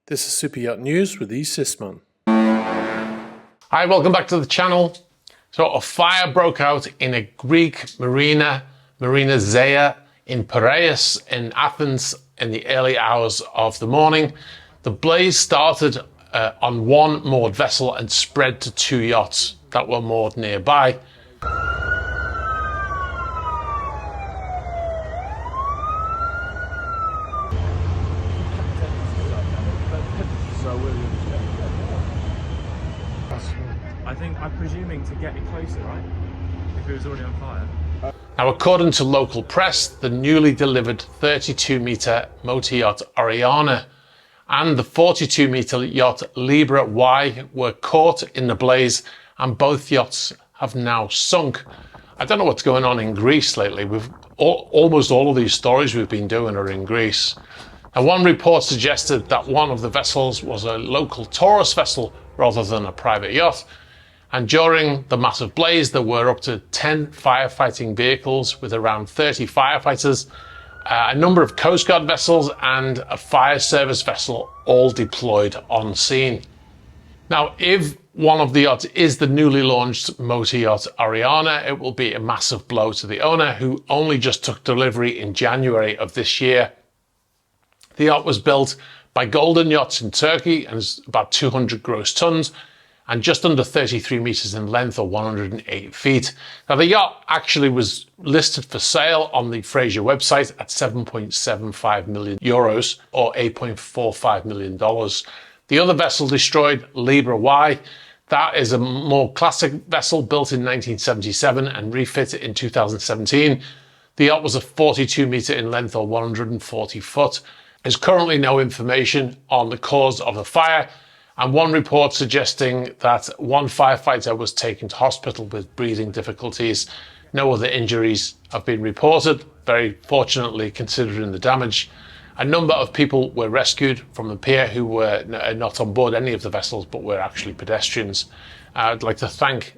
This is Super Yacht News with Sisman. Hi, welcome back to the channel. So a fire broke out in a Greek marina, Marina Zea, in Piraeus in Athens in the early hours of the morning. The blaze started on one moored vessel and spread to two yachts that were moored nearby. I'm presuming to get it closer, right? If it was already on fire. Now, according to local press, the newly delivered 32-metre motor yacht Oriana and the 42-metre yacht Libra Y were caught in the blaze, and both yachts have now sunk. I don't know what's going on in Greece lately. Almost all of these stories we've been doing are in Greece. And one report suggested that one of the vessels was a local tourist vessel rather than a private yacht. And during the massive blaze, there were up to 10 firefighting vehicles with around 30 firefighters, a number of Coast Guard vessels and a fire service vessel all deployed on scene. Now, if one of the yachts is the newly launched motor yacht Oriana, it will be a massive blow to the owner, who only just took delivery in January of this year. The yacht was built by Golden Yachts in Turkey and is about 200 gross tons and just under 33 meters in length, or 108 feet. Now, the yacht actually was listed for sale on the Fraser website at 7.75 million euros, or $8.45 million. The other vessel destroyed, Libra Y, that is a more classic vessel built in 1977 and refitted in 2017. The yacht was a 42 meter in length, or 140 foot. There's currently no information on the cause of the fire, and one report suggesting that one firefighter was taken to hospital with breathing difficulties. No other injuries have been reported, very fortunately considering the damage. A number of people were rescued from the pier who were not on board any of the vessels, but were actually pedestrians. I'd like to thank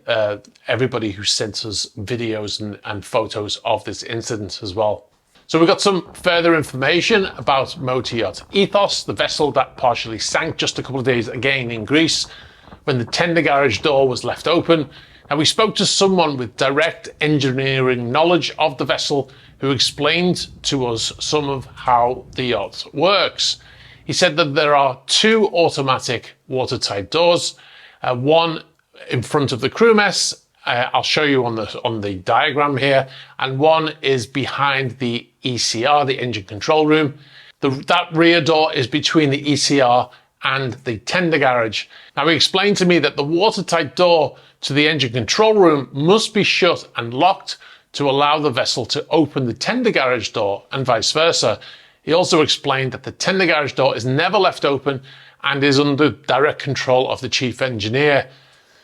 everybody who sent us videos and photos of this incident as well. So we've got some further information about motor yacht Ethos, the vessel that partially sank just a couple of days again in Greece when the tender garage door was left open. And we spoke to someone with direct engineering knowledge of the vessel who explained to us some of how the yacht works. He said that there are two automatic watertight doors, one in front of the crew mess. I'll show you on the diagram here, and one is behind the ECR, the engine control room. That rear door is between the ECR and the tender garage. Now, he explained to me that the watertight door to the engine control room must be shut and locked to allow the vessel to open the tender garage door, and vice versa. He also explained that the tender garage door is never left open and is under direct control of the chief engineer.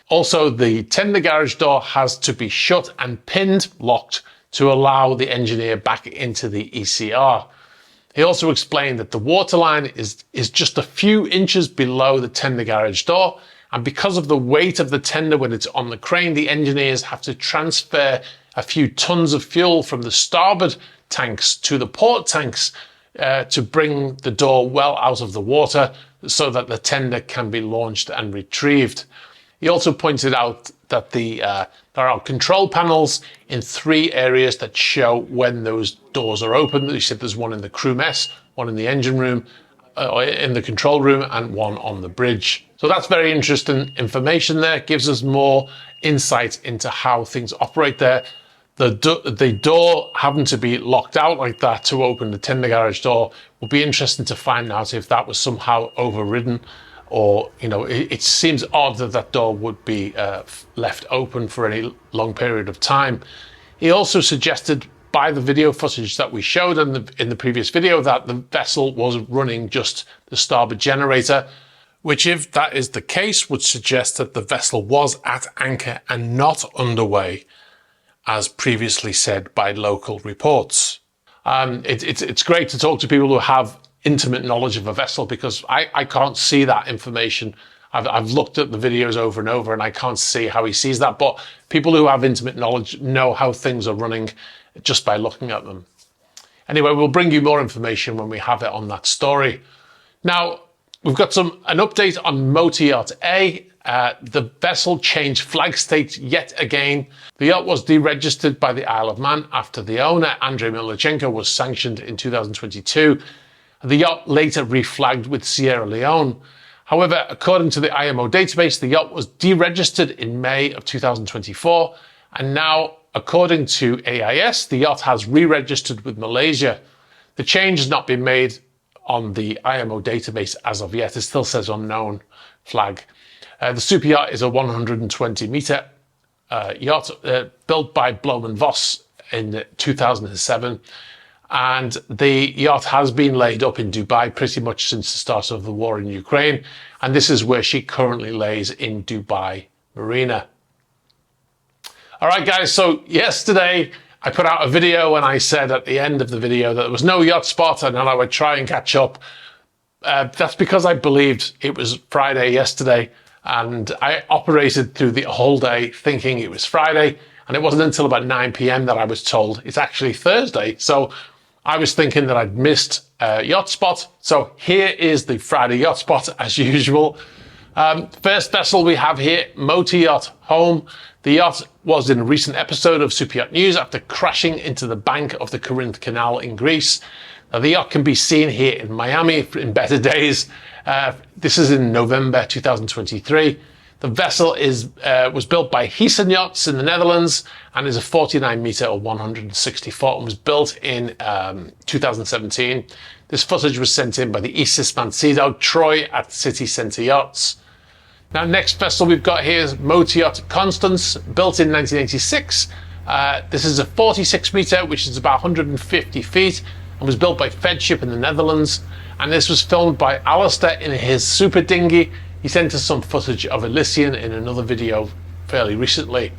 Also, the tender garage door has to be shut and pinned locked to allow the engineer back into the ECR. He also explained that the waterline is just a few inches below the tender garage door, and because of the weight of the tender when it's on the crane, the engineers have to transfer a few tons of fuel from the starboard tanks to the port tanks to bring the door well out of the water so that the tender can be launched and retrieved. He also pointed out that there are control panels in three areas that show when those doors are open. He said there's one in the crew mess, one in the engine room, in the control room, and one on the bridge. So that's very interesting information there. It gives us more insight into how things operate there. The door having to be locked out like that to open the tender garage door will be interesting to find out if that was somehow overridden, or, you know, it seems odd that that door would be left open for any long period of time. He also suggested, by the video footage that we showed in the previous video, that the vessel was running just the starboard generator, which, if that is the case, would suggest that the vessel was at anchor and not underway, as previously said by local reports. It's great to talk to people who have intimate knowledge of a vessel, because I can't see that information. I've looked at the videos over and over and I can't see how he sees that, but people who have intimate knowledge know how things are running just by looking at them. Anyway, we'll bring you more information when we have it on that story. Now, We've got an update on Motor Yacht A. The vessel changed flag state yet again. The yacht was deregistered by the Isle of Man after the owner, Andrei Milichenko, was sanctioned in 2022. The yacht later reflagged with Sierra Leone. However, according to the IMO database, the yacht was deregistered in May of 2024. And now, according to AIS, the yacht has re-registered with Malaysia. The change has not been made on the IMO database as of yet. It still says unknown flag. The Superyacht is a 120-meter yacht built by Blohm & Voss in 2007. And the yacht has been laid up in Dubai pretty much since the start of the war in Ukraine. And this is where she currently lays in Dubai Marina. All right, guys, so yesterday I put out a video and I said at the end of the video that there was no Yotspot and that I would try and catch up. That's because I believed it was Friday yesterday, and I operated through the whole day thinking it was Friday, and it wasn't until about 9 p.m. that I was told it's actually Thursday. So I was thinking that I'd missed Yotspot. So here is the Friday Yotspot as usual. First vessel we have here, Motor Yacht Home. The yacht was in a recent episode of Superyacht News after crashing into the bank of the Corinth Canal in Greece. Now, the yacht can be seen here in Miami in better days. This is in November 2023. The vessel was built by Heesen Yachts in the Netherlands and is a 49-meter or 160 foot and was built in 2017. This footage was sent in by the East Sisman Sea Dog Troy at City Centre Yachts. Now, next vessel we've got here is Motor Yacht Constance, built in 1986. This is a 46-meter, which is about 150 feet, and was built by Fedship in the Netherlands. And this was filmed by Alistair in his super dinghy. He sent us some footage of Elysian in another video fairly recently.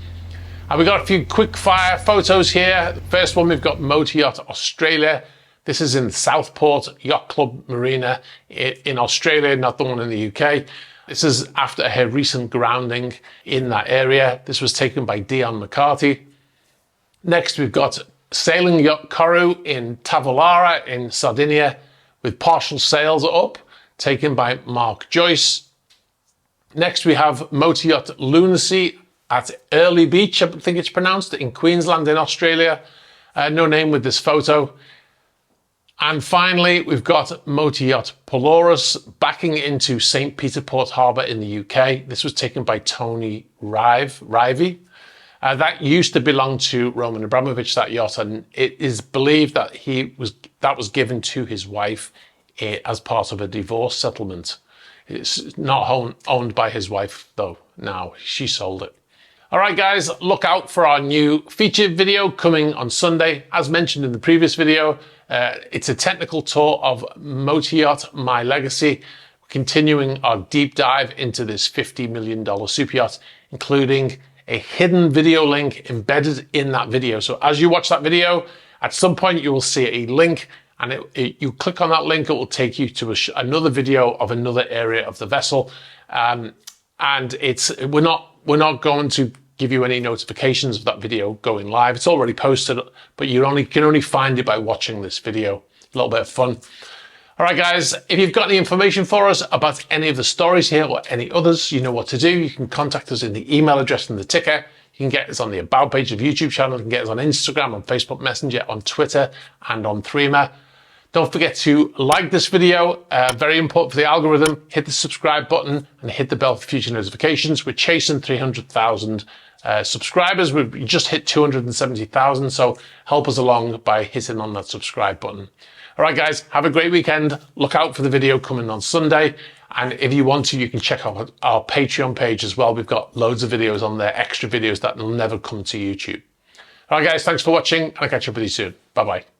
And we've got a few quick fire photos here. The first one, we've got Motor Yacht Australia. This is in Southport Yacht Club Marina in Australia, not the one in the UK. This is after her recent grounding in that area. This was taken by Dion McCarthy. Next, we've got Sailing Yacht Koru in Tavolara in Sardinia with partial sails up, taken by Mark Joyce. Next, we have Motor Yacht Lunacy at Early Beach, I think it's pronounced, in Queensland in Australia. No name with this photo. And finally, we've got Motor Yacht Polaris backing into St. Peter Port Harbour in the UK. This was taken by Tony Rivey. That used to belong to Roman Abramovich, that yacht, and it is believed that that was given to his wife as part of a divorce settlement. It's not owned by his wife, though, now. She sold it. All right, guys, look out for our new featured video coming on Sunday. As mentioned in the previous video, it's a technical tour of Motor Yacht My Legacy, continuing our deep dive into this $50 million super yacht, including a hidden video link embedded in that video. So as you watch that video, at some point you will see a link, and you click on that link, it will take you to another video of another area of the vessel. And we're not going to give you any notifications of that video going live. It's already posted, but you can only find it by watching this video. A little bit of fun. All right, guys, if you've got any information for us about any of the stories here or any others, you know what to do. You can contact us in the email address and the ticker. You can get us on the About page of the YouTube channel. You can get us on Instagram, on Facebook Messenger, on Twitter, and on Threema. Don't forget to like this video, very important for the algorithm. Hit the subscribe button and hit the bell for future notifications. We're chasing 300,000 subscribers. We just hit 270,000, so help us along by hitting on that subscribe button. All right, guys, have a great weekend. Look out for the video coming on Sunday. And if you want to, you can check out our Patreon page as well. We've got loads of videos on there, extra videos that will never come to YouTube. All right, guys, thanks for watching, and I'll catch up with you soon. Bye-bye.